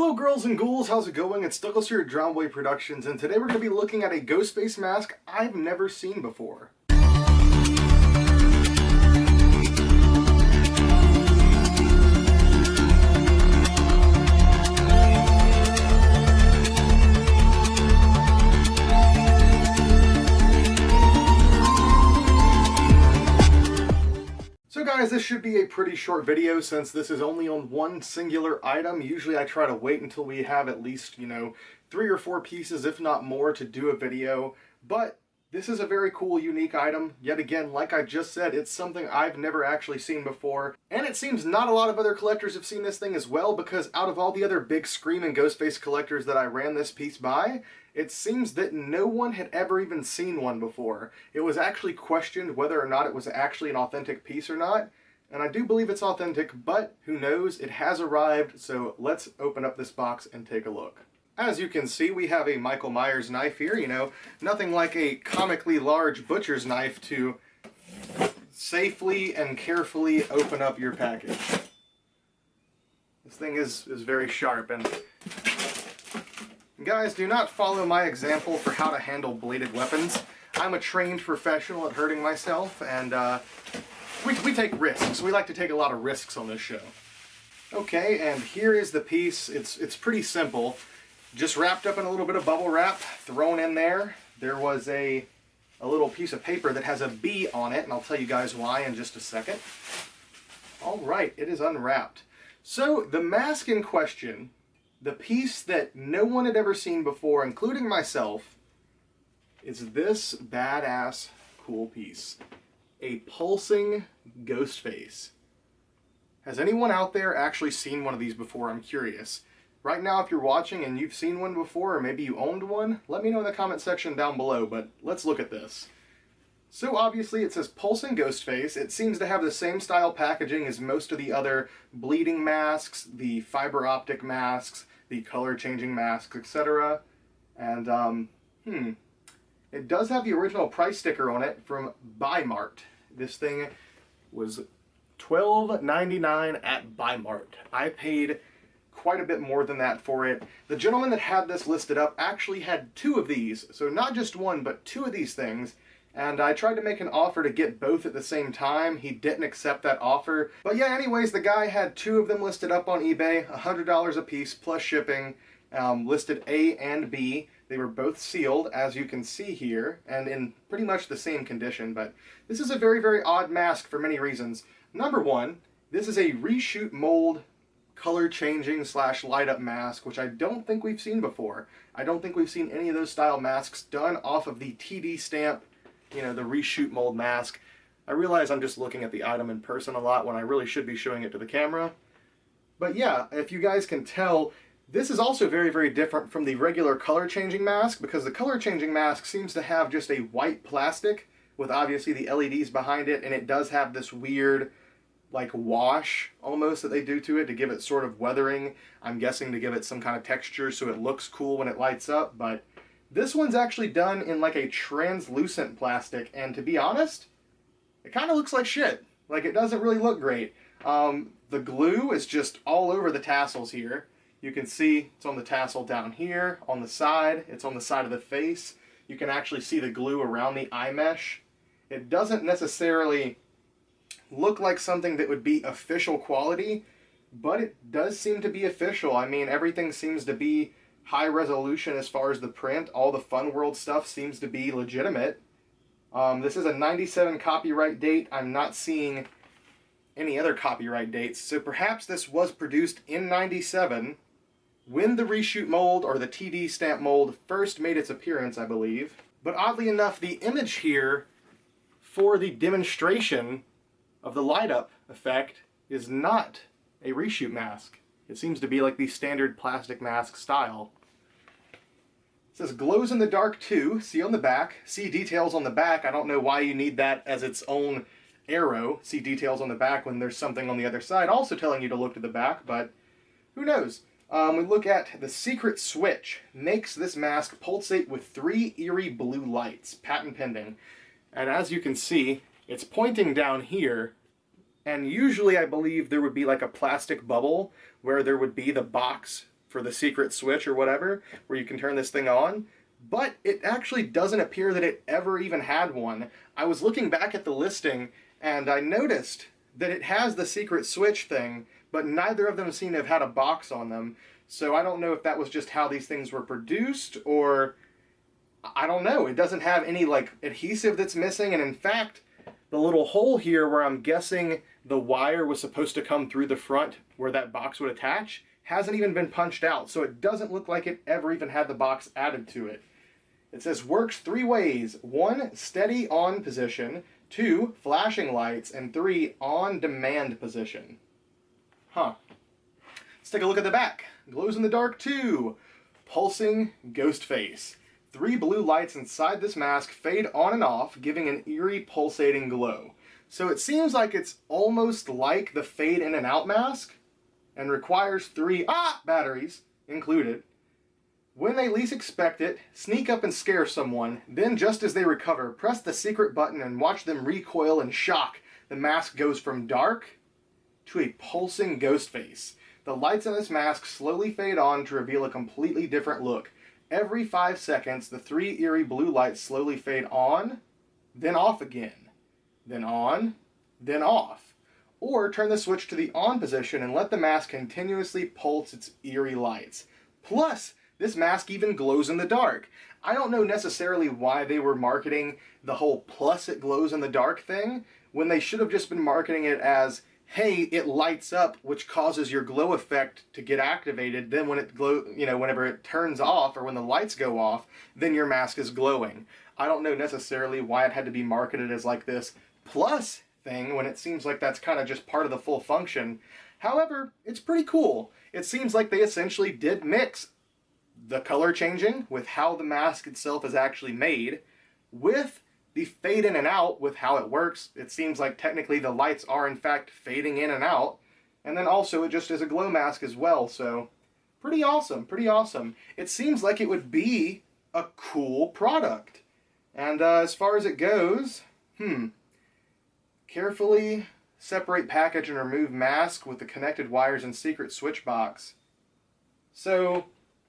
Hello girls and ghouls, how's it going? It's Douglas here at Drownboy Productions, and today we're going to be looking at a Ghostface mask I've never seen before. So guys, this should be a pretty short video since this is only on one singular item. Usually I try to wait until we have at least, 3 or 4 pieces, if not more, to do a video. But this is a very cool, unique item. Yet again, like I just said, it's something I've never actually seen before. And it seems not a lot of other collectors have seen this thing as well, because out of all the other big Scream and Ghostface collectors that I ran this piece by, it seems that no one had ever even seen one before. It was actually questioned whether or not it was actually an authentic piece or not. And I do believe it's authentic, but who knows? It has arrived, so let's open up this box and take a look. As you can see, we have a Michael Myers knife here, nothing like a comically large butcher's knife to safely and carefully open up your package. This thing is very sharp, and guys, do not follow my example for how to handle bladed weapons. I'm a trained professional at hurting myself, and we take risks. We like to take a lot of risks on this show. Okay, and here is the piece. It's pretty simple. Just wrapped up in a little bit of bubble wrap, thrown in there. There was a little piece of paper that has a B on it, and I'll tell you guys why in just a second. Alright, it is unwrapped. So, the mask in question, the piece that no one had ever seen before, including myself, is this badass cool piece. A pulsing Ghostface. Has anyone out there actually seen one of these before? I'm curious. Right now, if you're watching and you've seen one before, or maybe you owned one, let me know in the comment section down below, but let's look at this. So obviously it says Pulsing Ghostface. It seems to have the same style packaging as most of the other bleeding masks, the fiber optic masks, the color changing masks, etc. And, it does have the original price sticker on it from Bi-Mart. This thing was $12.99 at Bi-Mart. I paid quite a bit more than that for it. The gentleman that had this listed up actually had 2 of these, so not just one, but 2 of these things, and I tried to make an offer to get both at the same time. He didn't accept that offer. But yeah, anyways, the guy had 2 of them listed up on eBay, $100 a piece plus shipping, listed A and B. They were both sealed, as you can see here, and in pretty much the same condition, but this is a very, very odd mask for many reasons. Number one, this is a reshoot mold color changing / light up mask, which I don't think we've seen before. I don't think we've seen any of those style masks done off of the TD stamp, the reshoot mold mask. I realize I'm just looking at the item in person a lot when I really should be showing it to the camera. But yeah, if you guys can tell, this is also very, very different from the regular color changing mask, because the color changing mask seems to have just a white plastic with obviously the LEDs behind it, and it does have this weird like wash almost that they do to it to give it sort of weathering. I'm guessing to give it some kind of texture so it looks cool when it lights up, but this one's actually done in like a translucent plastic, and to be honest, it kind of looks like shit. Like, it doesn't really look great. The glue is just all over the tassels here. You can see it's on the tassel down here, on the side, it's on the side of the face. You can actually see the glue around the eye mesh. It doesn't necessarily look like something that would be official quality, but it does seem to be official. I mean, everything seems to be high resolution as far as the print. All the Fun World stuff seems to be legitimate. This is a 97 copyright date. I'm not seeing any other copyright dates, so perhaps this was produced in 97 when the reshoot mold or the TD stamp mold first made its appearance, I believe. But oddly enough, the image here for the demonstration of the light up effect is not a reshoot mask. It seems to be like the standard plastic mask style. It says glows in the dark too. See on the back. See details on the back. I don't know why you need that as its own arrow. See details on the back when there's something on the other side also telling you to look to the back, but who knows. We look at the secret switch. Makes this mask pulsate with 3 eerie blue lights. Patent pending. And as you can see, it's pointing down here, and usually I believe there would be like a plastic bubble where there would be the box for the secret switch or whatever, where you can turn this thing on. But it actually doesn't appear that it ever even had one. I was looking back at the listing and I noticed that it has the secret switch thing, but neither of them seem to have had a box on them. So I don't know if that was just how these things were produced, or I don't know. It doesn't have any like adhesive that's missing, and in fact, the little hole here where I'm guessing the wire was supposed to come through the front where that box would attach hasn't even been punched out, so it doesn't look like it ever even had the box added to it. It says works 3 ways. 1, steady on position. 2, flashing lights. And 3, on demand position. Huh. Let's take a look at the back. Glows in the dark too. Pulsing Ghostface. 3 blue lights inside this mask fade on and off, giving an eerie pulsating glow. So it seems like it's almost like the fade in and out mask, and requires 3 batteries included. When they least expect it, sneak up and scare someone, then just as they recover, press the secret button and watch them recoil in shock. The mask goes from dark to a pulsing ghost face. The lights in this mask slowly fade on to reveal a completely different look. Every 5 seconds, the 3 eerie blue lights slowly fade on, then off again, then on, then off. Or turn the switch to the on position and let the mask continuously pulse its eerie lights. Plus, this mask even glows in the dark. I don't know necessarily why they were marketing the whole plus it glows in the dark thing, when they should have just been marketing it as, hey, it lights up, which causes your glow effect to get activated. Then when it whenever it turns off or when the lights go off, then your mask is glowing. I don't know necessarily why it had to be marketed as like this plus thing when it seems like that's kind of just part of the full function. However, it's pretty cool. It seems like they essentially did mix the color changing with how the mask itself is actually made with the fade in and out with how it works. It seems like technically the lights are in fact fading in and out, and then also it just is a glow mask as well. So pretty awesome, pretty awesome. It seems like it would be a cool product. And as far as it goes, carefully separate package and remove mask with the connected wires and secret switch box. So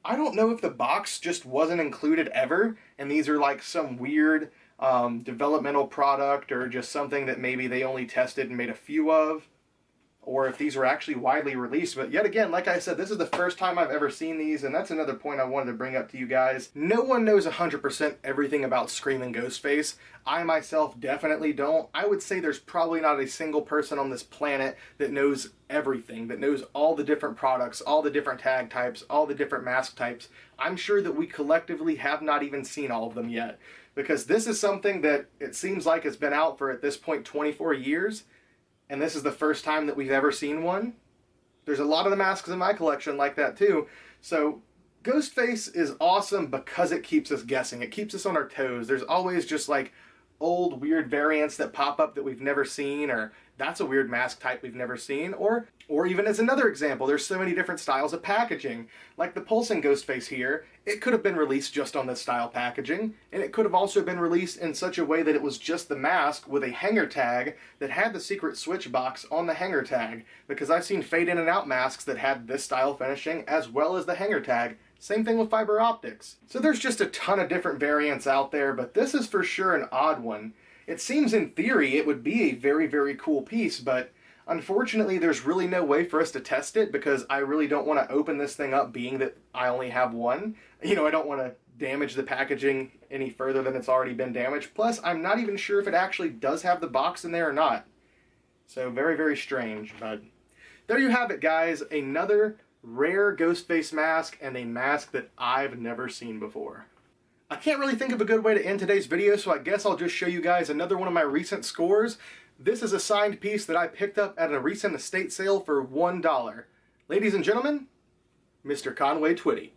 I don't know if the box just wasn't included ever, and these are like some weird developmental product, or just something that maybe they only tested and made a few of, or if these were actually widely released. But yet again, like I said, this is the first time I've ever seen these, and that's another point I wanted to bring up to you guys. No one knows 100% everything about Screaming Ghostface. I myself definitely don't. I would say there's probably not a single person on this planet that knows everything, that knows all the different products, all the different tag types, all the different mask types. I'm sure that we collectively have not even seen all of them yet, because this is something that it seems like it's been out for, at this point, 24 years. And this is the first time that we've ever seen one. There's a lot of the masks in my collection like that too. So Ghostface is awesome because it keeps us guessing. It keeps us on our toes. There's always just like old weird variants that pop up that we've never seen, or that's a weird mask type we've never seen, or even as another example, there's so many different styles of packaging. Like the pulsing Ghostface here, it could have been released just on this style packaging, and it could have also been released in such a way that it was just the mask with a hanger tag that had the secret switch box on the hanger tag, because I've seen fade in and out masks that had this style finishing as well as the hanger tag. Same thing with fiber optics. So there's just a ton of different variants out there, but this is for sure an odd one. It seems in theory it would be a very, very cool piece, but unfortunately there's really no way for us to test it, because I really don't want to open this thing up being that I only have one. I don't want to damage the packaging any further than it's already been damaged. Plus, I'm not even sure if it actually does have the box in there or not. So very, very strange, but there you have it, guys. Another rare Ghostface mask, and a mask that I've never seen before. I can't really think of a good way to end today's video, so I guess I'll just show you guys another one of my recent scores. This is a signed piece that I picked up at a recent estate sale for $1. Ladies and gentlemen, Mr. Conway Twitty.